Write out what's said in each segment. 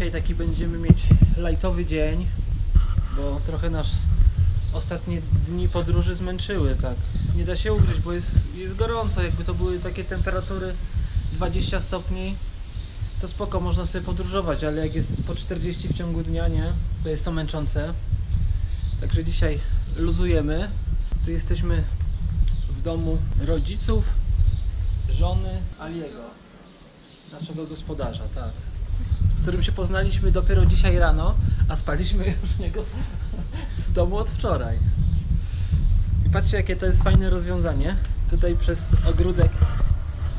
Dzisiaj taki będziemy mieć lajtowy dzień, bo trochę nas ostatnie dni podróży zmęczyły, tak. Nie da się ugryźć, bo jest gorąco, jakby to były takie temperatury 20 stopni, to spoko, można sobie podróżować, ale jak jest po 40 w ciągu dnia, nie, to jest to męczące. Także dzisiaj luzujemy. Tu jesteśmy w domu rodziców, żony Aliego, naszego gospodarza, tak. Z którym się poznaliśmy dopiero dzisiaj rano, a spaliśmy już u niego w domu od wczoraj. I patrzcie, jakie to jest fajne rozwiązanie. Tutaj przez ogródek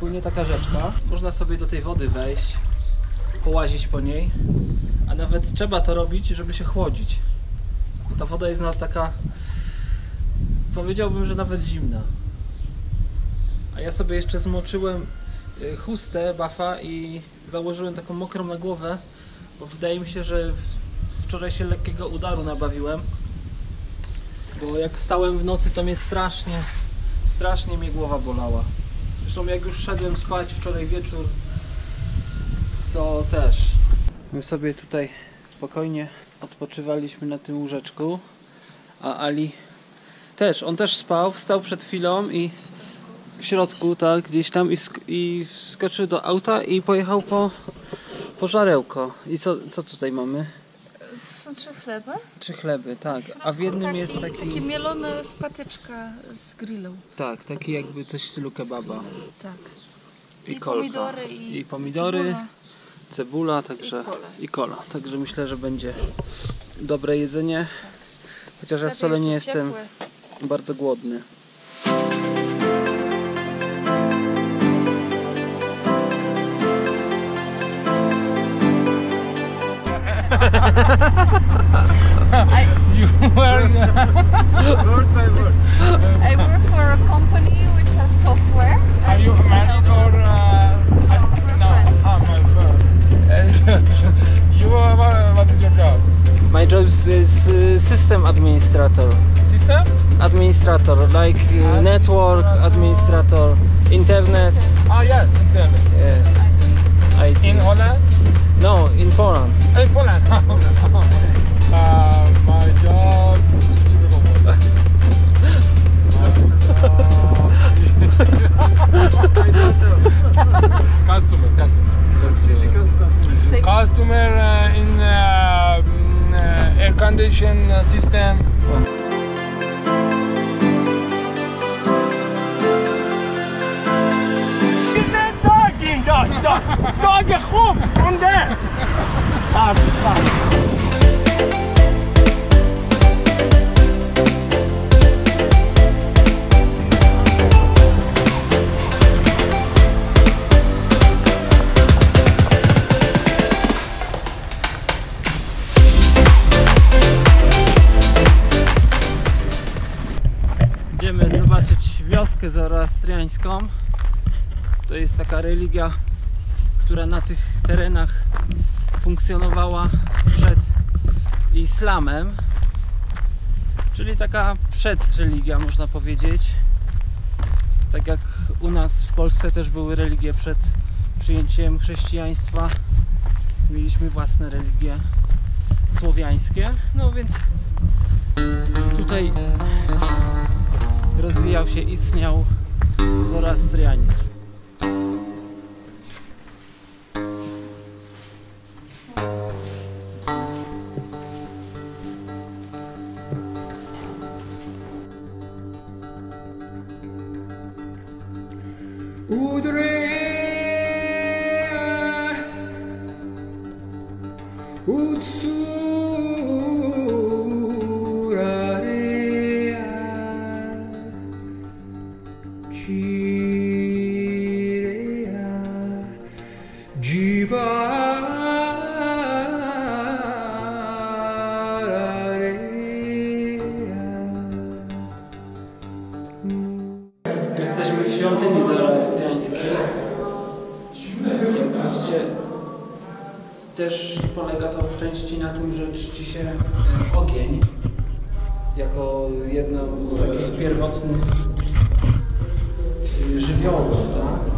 płynie taka rzeczka. Można sobie do tej wody wejść, połazić po niej, a nawet trzeba to robić, żeby się chłodzić. Bo ta woda jest taka, powiedziałbym, że nawet zimna. A ja sobie jeszcze zmoczyłem chustę bafa i założyłem taką mokrą na głowę, bo wydaje mi się, że wczoraj się lekkiego udaru nabawiłem, bo jak stałem w nocy, to mnie strasznie mnie głowa bolała. Zresztą jak już szedłem spać wczoraj wieczór, to też. My sobie tutaj spokojnie odpoczywaliśmy na tym łóżeczku, a Ali on też spał, wstał przed chwilą i w środku, tak, gdzieś tam i wskoczył do auta i pojechał po żarełko. I co tutaj mamy? To są 3 chleby? 3 chleby, tak. A w jednym jest taki mielone z patyczka z grillą. Tak, taki jakby coś w stylu kebaba. Tak. I kolka. Pomidory, cebula, także i kola. Także myślę, że będzie dobre jedzenie. Chociaż ja wcale nie jestem bardzo głodny. I work for a company which has software. Are you married or no? My friend. What is your job? My job is system administrator. System? Administrator, like network administrator, internet. Ah yes, internet. Yes. IT. In Holland? No, in Poland. In Poland. My job. Customer. Customer in air condition system. Dag خوب مونده. Idziemy zobaczyć wioskę zoroastriańską. To jest taka religia, która na tych terenach funkcjonowała przed islamem, czyli taka przedreligia, można powiedzieć. Tak jak u nas w Polsce też były religie przed przyjęciem chrześcijaństwa, mieliśmy własne religie słowiańskie, no więc tutaj rozwijał się, istniał zoroastrianizm. Jesteśmy w świątyni zoroastriańskiej. Jak widzicie, też polega to w części na tym, że czci się ogień jako jedno z takich pierwotnych żywiołów, tak?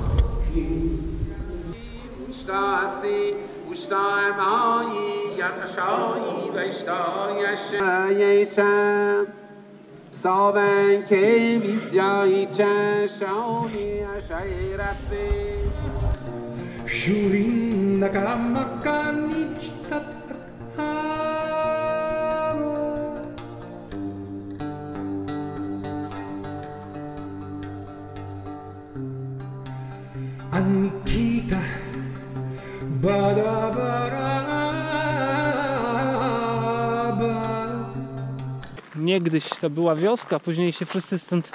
Ankita Niegdyś to była wioska, później się wszyscy stąd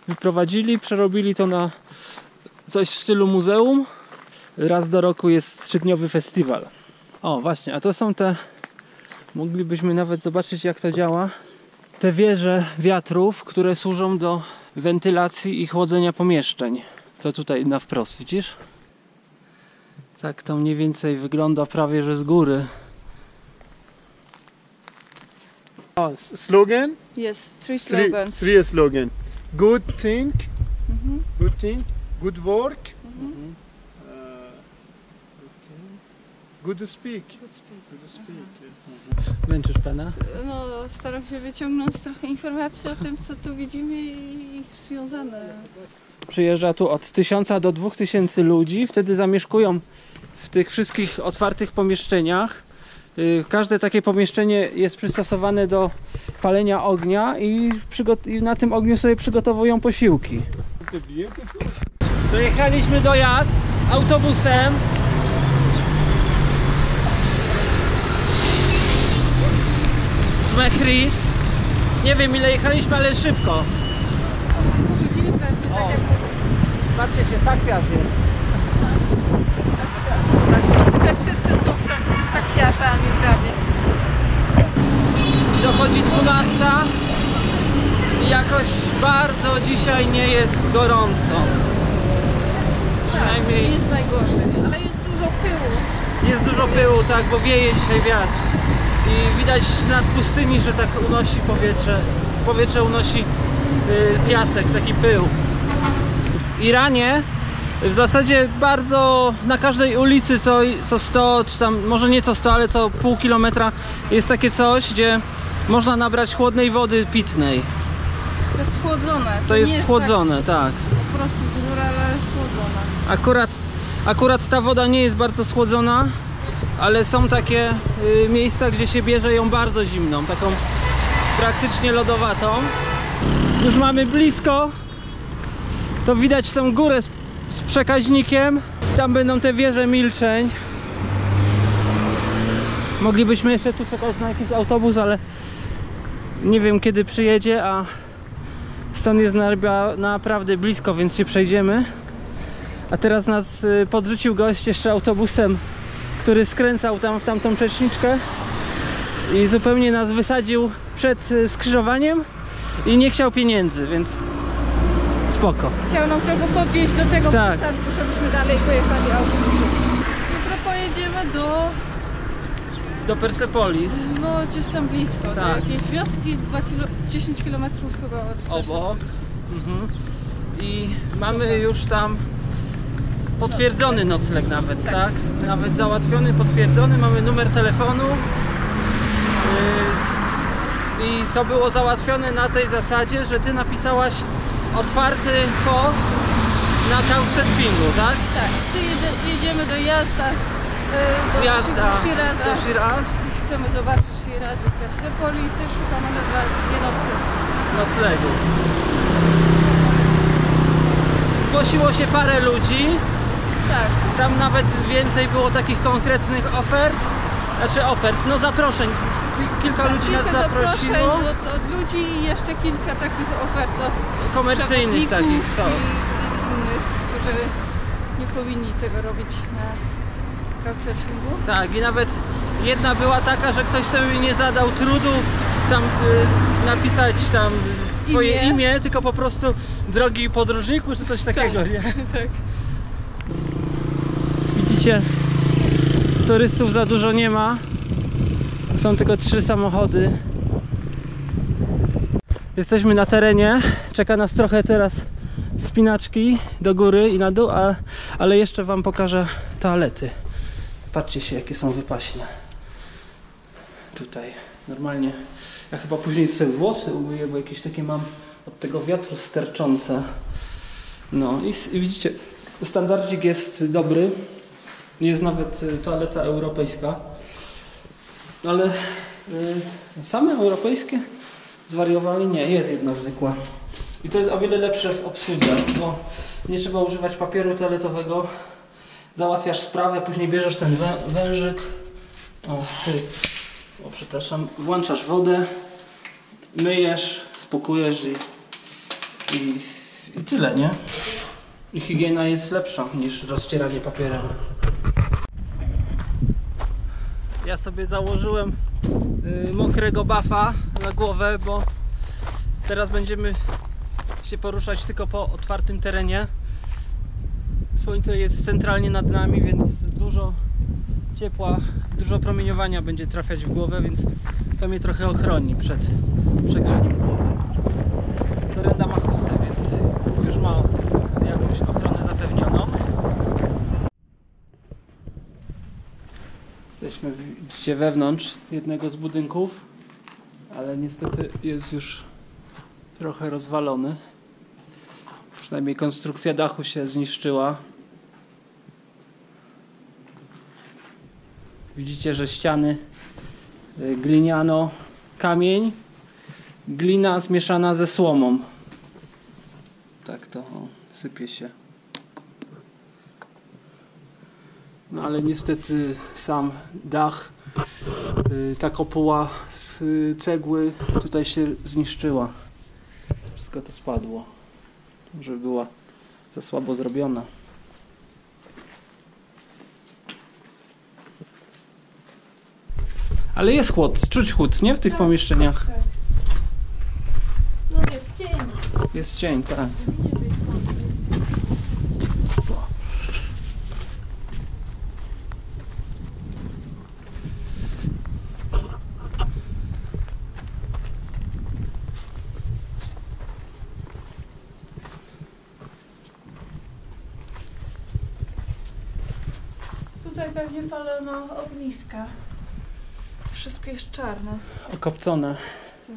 wyprowadzili, przerobili to na coś w stylu muzeum. Raz do roku jest 3-dniowy festiwal. O właśnie, a to są te, moglibyśmy nawet zobaczyć jak to działa, te wieże wiatrów, które służą do wentylacji i chłodzenia pomieszczeń. To tutaj na wprost, widzisz? Tak to mniej więcej wygląda prawie że z góry. Slogan? Yes, three slogans. Three slogan. Good think, good work, good speak. Męczysz pana? No, staram się wyciągnąć trochę informacji o tym, co tu widzimy i związane. Przyjeżdża tu od 1000 do 2000 ludzi, wtedy zamieszkują w tych wszystkich otwartych pomieszczeniach. Każde takie pomieszczenie jest przystosowane do palenia ognia i na tym ogniu sobie przygotowują posiłki. Dojechaliśmy do Jazd autobusem. Z Mechris. Nie wiem ile jechaliśmy, ale szybko. Pół godziny pewnie, tak jak... Patrzcie się, sakwiarz jest. Tutaj wszyscy są sakwiarzami prawie. Dochodzi 12 i jakoś bardzo dzisiaj nie jest gorąco. Przynajmniej Nie jest najgorzej, ale jest dużo pyłu. jest dużo pyłu, tak, bo wieje dzisiaj wiatr. I widać nad pustyni, że tak unosi powietrze unosi piasek, taki pył. W Iranie w zasadzie bardzo na każdej ulicy co 100, czy tam może nie co 100, ale co pół kilometra jest takie coś, gdzie można nabrać chłodnej wody pitnej. To jest schłodzone. To nie jest schłodzone, tak. Po prostu z góry, ale schłodzone. Akurat ta woda nie jest bardzo schłodzona, ale są takie miejsca, gdzie się bierze ją bardzo zimną, taką praktycznie lodowatą. Już mamy blisko, to widać tą górę z przekaźnikiem. Tam będą te wieże milczeń. Moglibyśmy jeszcze tu czekać na jakiś autobus, ale nie wiem kiedy przyjedzie, a stąd jest naprawdę blisko, więc się przejdziemy. A teraz nas podrzucił gość jeszcze autobusem, który skręcał tam w tamtą przeczniczkę i zupełnie nas wysadził przed skrzyżowaniem i nie chciał pieniędzy, więc spoko. Chciał nam tego podwieźć do tego Tak. przystanku, żebyśmy dalej pojechali autobusem. Jutro pojedziemy do Persepolis. no gdzieś tam blisko, do Tak. jakiejś wioski, 10 km chyba od Obok. Persepolis. I mamy już tam potwierdzony nocleg nawet, tak? Nawet załatwiony, potwierdzony, mamy numer telefonu. I to było załatwione na tej zasadzie, że ty napisałaś otwarty post na Couchsurfingu, tak? Tak, jedziemy do Jazda, Z Jazda Shiraza do Shiraz. i chcemy zobaczyć Shiraz i Persepolis i szukamy na 2 nocy. Noclegu. Zgłosiło się parę ludzi. Tak, Tam nawet więcej było takich konkretnych no zaproszeń. Kilka ludzi nas kilka zaproszeń zaprosiło. od ludzi i jeszcze kilka takich ofert od Komercyjnych takich, przewodników co? i innych, którzy nie powinni tego robić na Couchsurfingu. Tak, i nawet jedna była taka, że ktoś sobie nie zadał trudu tam napisać tam twoje imię, tylko po prostu drogi podróżniku czy coś takiego, Tak. nie? Tak. Widzicie, turystów za dużo nie ma. Są tylko 3 samochody. Jesteśmy na terenie. Czeka nas trochę teraz spinaczki do góry i na dół, ale jeszcze wam pokażę toalety. Patrzcie się, jakie są wypaśne. tutaj. Normalnie. Ja chyba później sobie włosy umyję, bo jakieś takie mam od tego wiatru sterczące. No i widzicie, standardzik jest dobry. Jest nawet toaleta europejska. Ale same europejskie zwariowały? Nie, jest jedna zwykła. I to jest o wiele lepsze w obsłudze, bo nie trzeba używać papieru toaletowego. Załatwiasz sprawę, później bierzesz ten wężyk. Przepraszam, włączasz wodę, myjesz, spłukujesz i tyle, nie? I higiena jest lepsza niż rozcieranie papierem. Ja sobie założyłem mokrego bafa na głowę, bo teraz będziemy się poruszać tylko po otwartym terenie. Słońce jest centralnie nad nami, więc dużo ciepła, dużo promieniowania będzie trafiać w głowę, więc to mnie trochę ochroni przed przegrzaniem głowy. Torenda ma chustę, więc już ma jakąś ochronę zapewnioną. Jesteśmy, widzicie, wewnątrz jednego z budynków, ale niestety jest już trochę rozwalony. Przynajmniej konstrukcja dachu się zniszczyła. Widzicie, że ściany gliniano, kamień, glina zmieszana ze słomą. Tak to sypie się. No ale niestety sam dach, ta kopuła z cegły tutaj się zniszczyła. Wszystko to spadło, że była za słabo zrobiona. Ale jest chłód, czuć chłód, nie? W tych pomieszczeniach. Tak. No jest cień. Jest cień, tak. Tutaj pewnie palono ogniska. Wszystko jest czarne. Okopcone. Tak.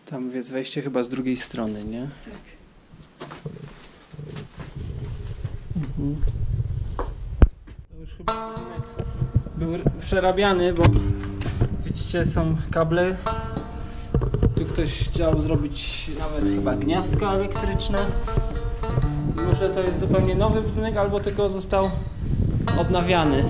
Tam jest wejście chyba z drugiej strony, nie? Tak. Mhm. To już chyba budynek był przerabiany, bo widzicie, są kable. Tu ktoś chciał zrobić nawet chyba gniazdka elektryczne. Może to jest zupełnie nowy budynek, albo tylko został odnawiany.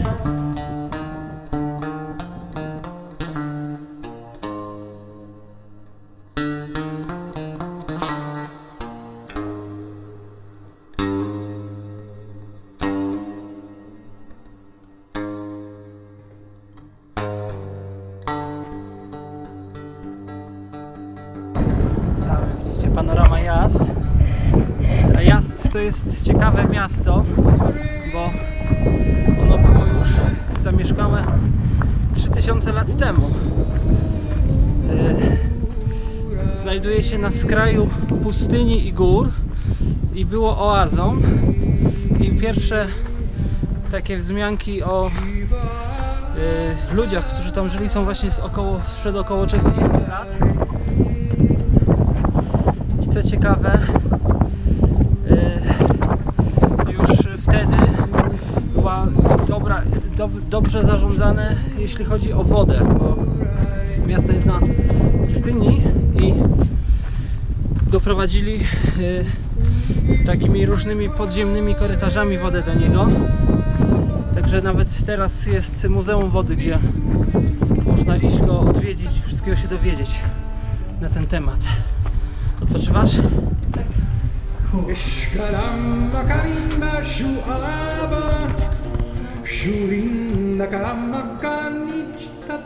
Widzicie, panorama Yazd. A Yazd to jest ciekawe miasto, bo ono było już zamieszkałe 3000 lat temu. Znajduje się na skraju pustyni i gór i było oazą. I pierwsze takie wzmianki o ludziach, którzy tam żyli, są właśnie sprzed około 3000 lat. I co ciekawe, już wtedy była dobrze zarządzane, jeśli chodzi o wodę, bo miasto jest na pustyni i doprowadzili takimi różnymi podziemnymi korytarzami wodę do niego. Także nawet teraz jest Muzeum Wody, gdzie można iść go odwiedzić i wszystkiego się dowiedzieć na ten temat. Odpoczywasz? Escaramba carimba shuaba shurinda caramba canichta.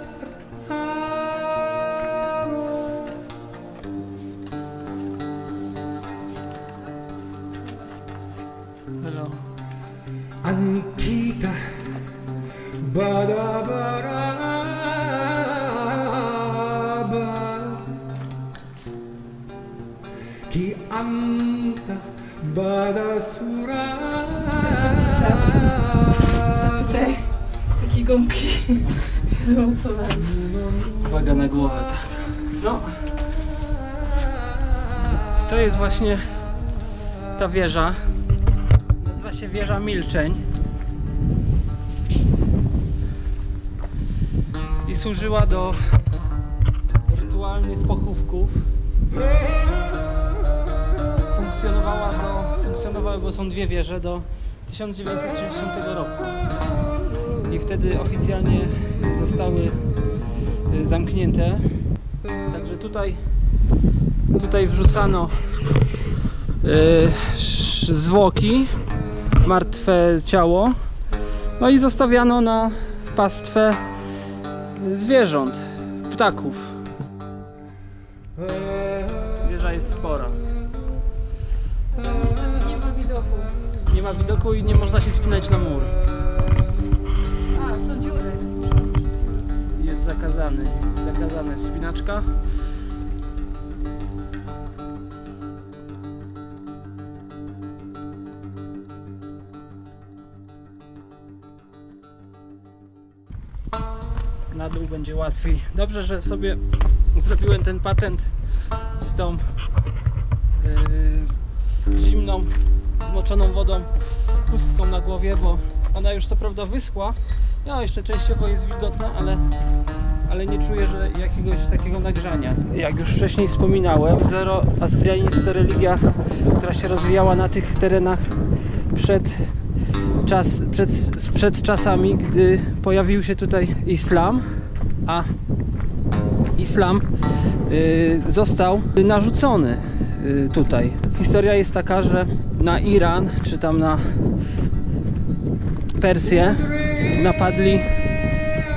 Hello. Ankita badabaraba anta badasura. Tutaj takie gąbki złącowe. Uwaga na głowę, tak. No. To jest właśnie ta wieża. Nazywa się wieża Milczeń. I służyła do rytualnych pochówków. Funkcjonowały, bo są dwie wieże, do 1960 roku. I wtedy oficjalnie zostały zamknięte. Także tutaj wrzucano zwłoki, martwe ciało, no i zostawiano na pastwę zwierząt, ptaków. Wieża jest spora. Nie ma widoku. Nie ma widoku i nie można się wspinać na mur. A, są dziury. Jest zakazana wspinaczka. Na dół będzie łatwiej. Dobrze, że sobie zrobiłem ten patent z tą zimną, zmoczoną wodą chustką na głowie, bo ona już co prawda wyschła, no jeszcze częściowo jest wilgotna, ale nie czuję, że jakiegoś takiego nagrzania. Jak już wcześniej wspominałem, zoroastrianizm to religia, która się rozwijała na tych terenach przed czasami, gdy pojawił się tutaj islam, a islam został narzucony tutaj. Historia jest taka, że na Iran, czy tam na Persję napadli,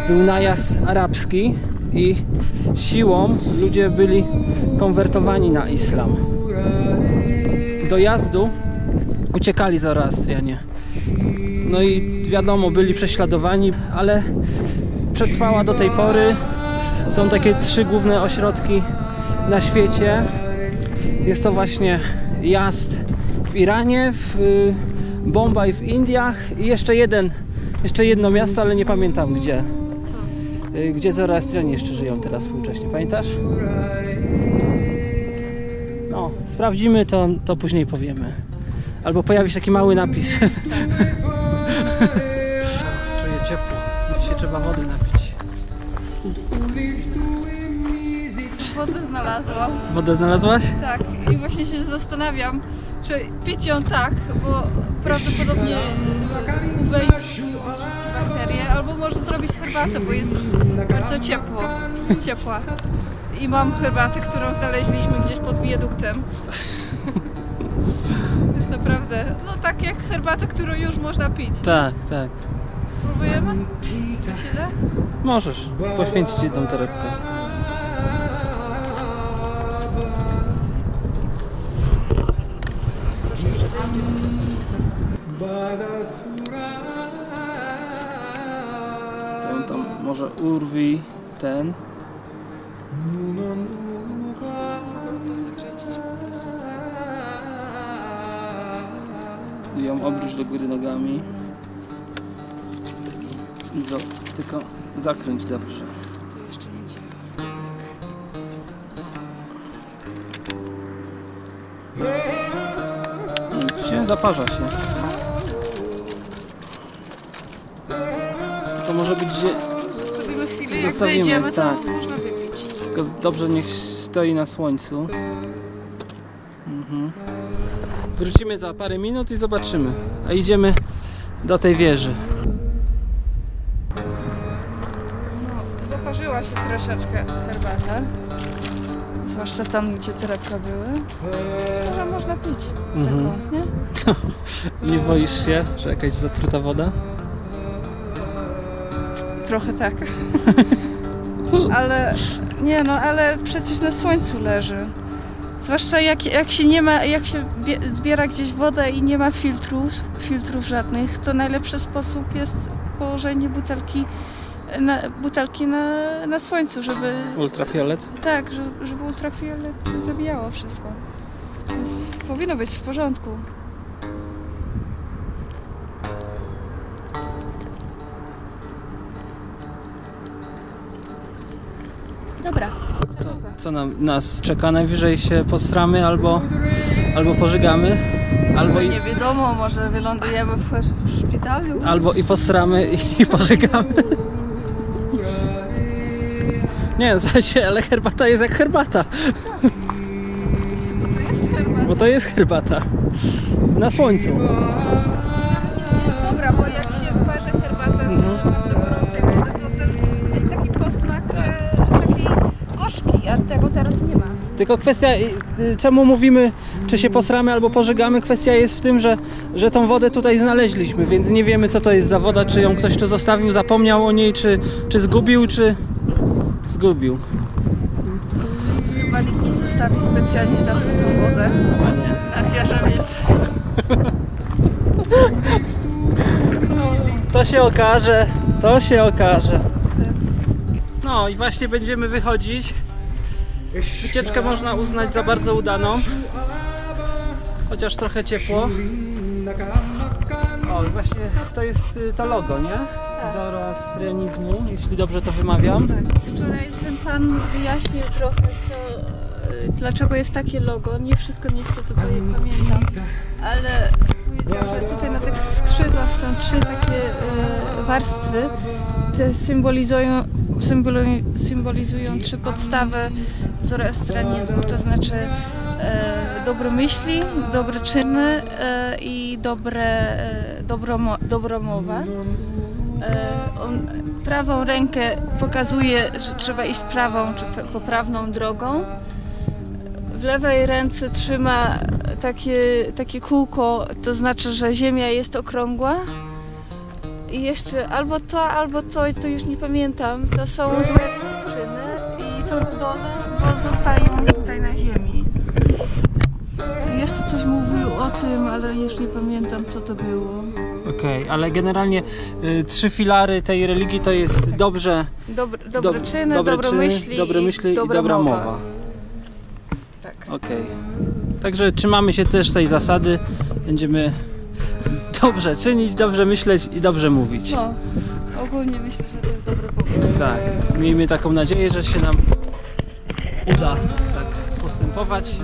był najazd arabski i siłą ludzie byli konwertowani na islam. Do jazdu uciekali Zoroastrianie. No i wiadomo, byli prześladowani, ale przetrwała do tej pory. Są takie 3 główne ośrodki na świecie. Jest to właśnie Yazd w Iranie, w Bombaj w Indiach i jeszcze jedno miasto, ale nie pamiętam gdzie. Gdzie Zoroastrianie jeszcze żyją teraz współcześnie. Pamiętasz? No, sprawdzimy to później powiemy. Albo pojawi się taki mały napis. Czuję ciepło. Dzisiaj trzeba wody napić. Wodę znalazłam. Wodę znalazłaś? Tak, i właśnie się zastanawiam, czy pić ją tak, bo prawdopodobnie uwejdzie wszystkie bakterie, albo może zrobić herbatę, bo jest bardzo ciepła. I mam herbatę, którą znaleźliśmy gdzieś pod wiaduktem. Jest naprawdę, no tak jak herbatę, którą już można pić. Tak. Spróbujemy? To się da? Możesz poświęcić jedną torebkę. To tam może urwij ten. To zakręcić po prostu tak. I ją obróć do góry nogami. I tylko zakręć dobrze. To jeszcze nie działa. Nic się, zaparza się. To może być gdzie... Zostawimy chwilę, Zostawimy, jak zejdziemy, to tak. można wypić. Tylko dobrze niech stoi na słońcu. Wrócimy za parę minut i zobaczymy. A idziemy do tej wieży. No, zaparzyła się troszeczkę herbata. Zwłaszcza tam, gdzie torebka były. Ale można pić taką, nie? Nie boisz się, że jakaś zatruta woda? Trochę tak. Ale nie no, ale przecież na słońcu leży. Zwłaszcza jak się nie ma, jak się zbiera gdzieś wodę i nie ma filtrów żadnych, to najlepszy sposób jest położenie butelki na słońcu, żeby... Ultrafiolet? Tak, żeby ultrafiolet zabijało wszystko. Powinno być w porządku. Dobra. Co nas czeka? Najwyżej się posramy albo pożygamy, albo Nie wiadomo, może wylądujemy w szpitalu. albo i posramy i pożygamy. Nie, w sensie, ale herbata jest jak herbata. To jest herbata. Bo to jest herbata. Na słońcu. Dobra, bo jak się parzy herbatę z bardzo gorącej wody, to ten jest taki posmak taki gorzki, a tego teraz nie ma. Tylko kwestia, czemu mówimy, czy się posramy albo pożygamy, kwestia jest w tym, że tą wodę tutaj znaleźliśmy, więc nie wiemy, co to jest za woda, czy ją ktoś tu zostawił, zapomniał o niej, czy zgubił, czy zgubił. Chyba nikt nie zostawi specjalnie za tą wodę. Chyba nie. Jak wierzę mieć. To się okaże, to się okaże. No i właśnie będziemy wychodzić. Wycieczkę można uznać za bardzo udaną. Chociaż trochę ciepło. O, i właśnie to jest to logo, nie? Zoroastrianizmu, jeśli dobrze to wymawiam. Tak. Wczoraj ten pan wyjaśnił trochę, dlaczego jest takie logo. Nie wszystko niestety pamiętam, ale powiedział, że tutaj na tych skrzydłach są 3 takie warstwy. Te symbolizują 3 podstawy zoroastrianizmu, to znaczy dobre myśli, dobre czyny i dobra mowa. Prawą rękę pokazuje, że trzeba iść prawą czy poprawną drogą. W lewej ręce trzyma takie kółko, to znaczy, że ziemia jest okrągła. I jeszcze albo to już nie pamiętam, to są złe czyny i są na dole, bo zostają tutaj na ziemi. I jeszcze coś mówił o tym, ale już nie pamiętam, co to było. Okej, ale generalnie 3 filary tej religii to jest dobre Czyny, dobre myśli i dobra mowa. Tak. Okej. Także trzymamy się też tej zasady. Będziemy dobrze czynić, dobrze myśleć i dobrze mówić. No, ogólnie myślę, że to jest dobry powód. Tak, miejmy taką nadzieję, że się nam uda tak postępować.